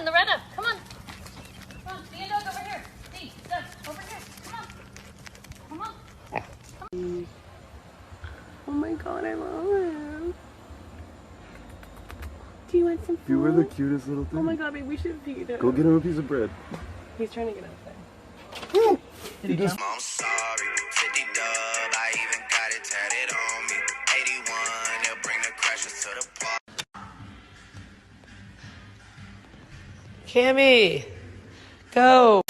Loretta, come on. Come on, see a dog over here. See, Doug, over here. Come on. Come on. Oh my god, I love him. Do you want some food? You were the cutest little thing. Oh my god, babe, we should feed him. Go get him a piece of bread. He's trying to get outside. Did he jump? I'm sorry, 50 dub, I even got it tatted on me. 81, they'll bring the crashers to the park. Cammy, go.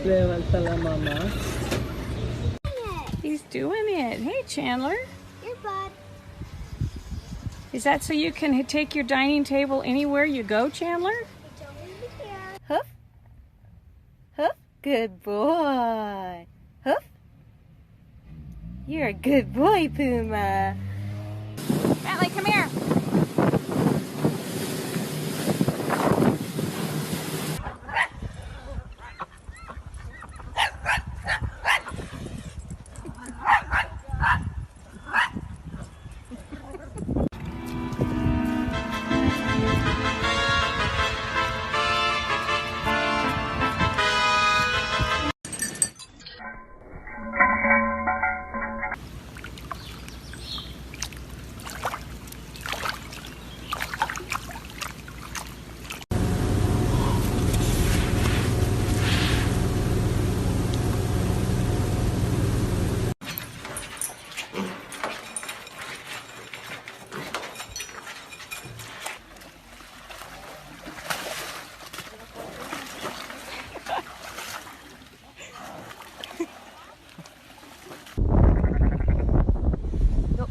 Levanta la mamá. He's doing it. Hey, Chandler. Your bud. Is that so you can take your dining table anywhere you go, Chandler? It's over here. Hoof. Hoof. Good boy. Hoof. You're a good boy, Puma. Bentley, come here.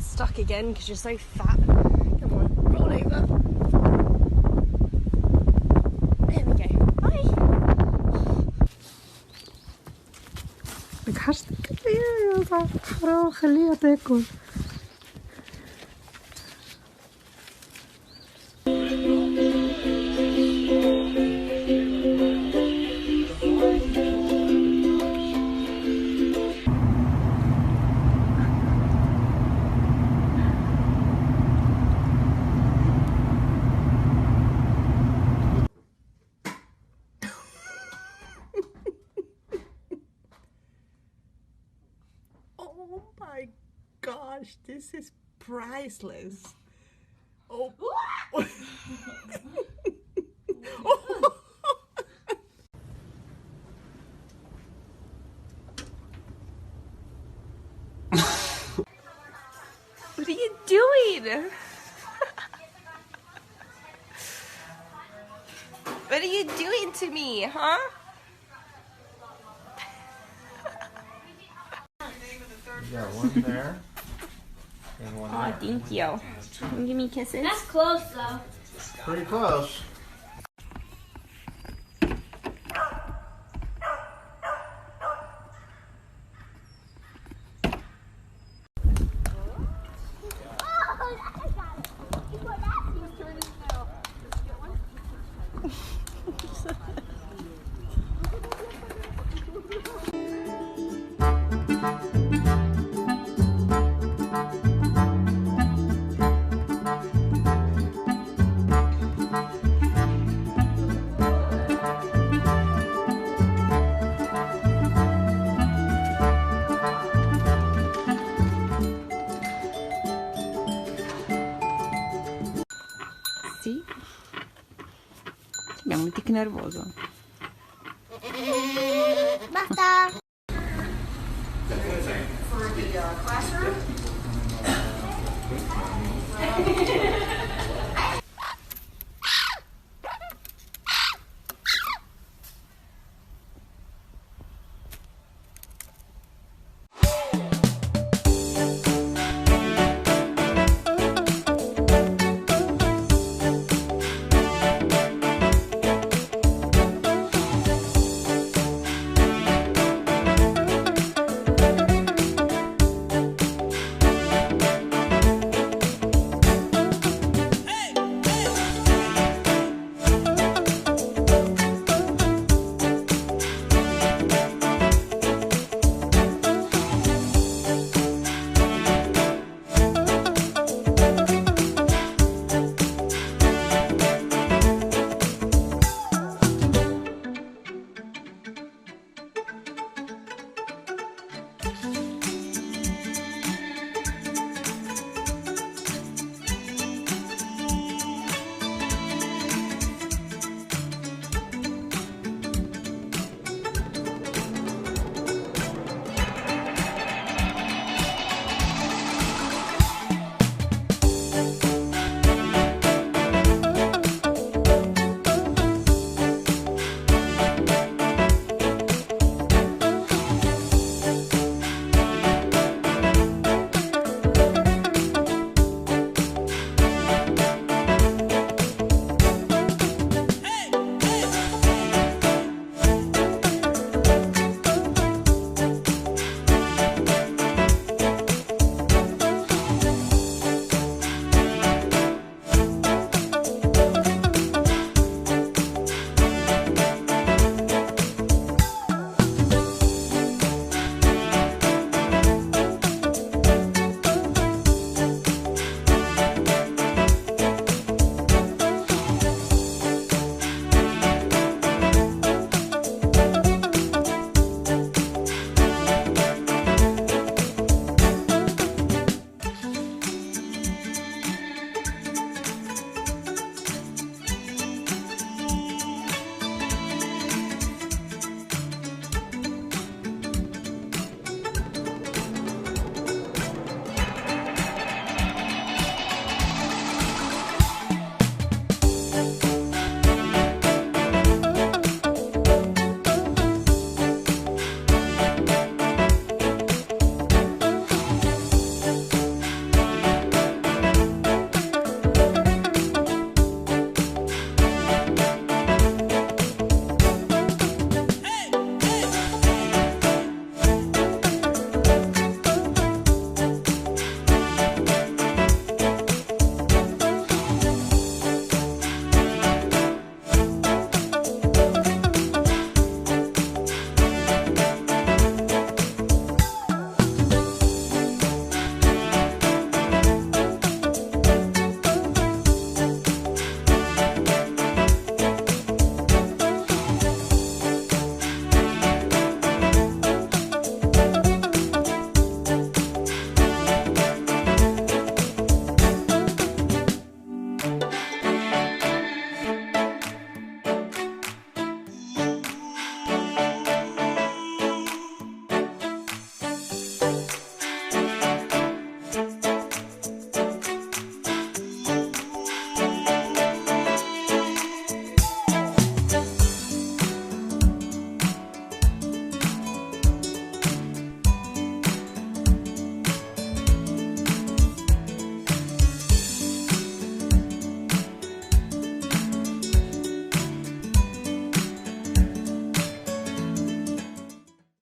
Stuck again because you're so fat. Come on, roll over. There we go. Bye. hartstikke leer. Gewoon geleerd hebben. Oh my gosh, this is priceless. Oh. What are you doing? What are you doing to me, huh? You got one there. And one Oh, there. thank you. Can you give me kisses? That's close though. Pretty close. Sì? Abbiamo un tic nervoso.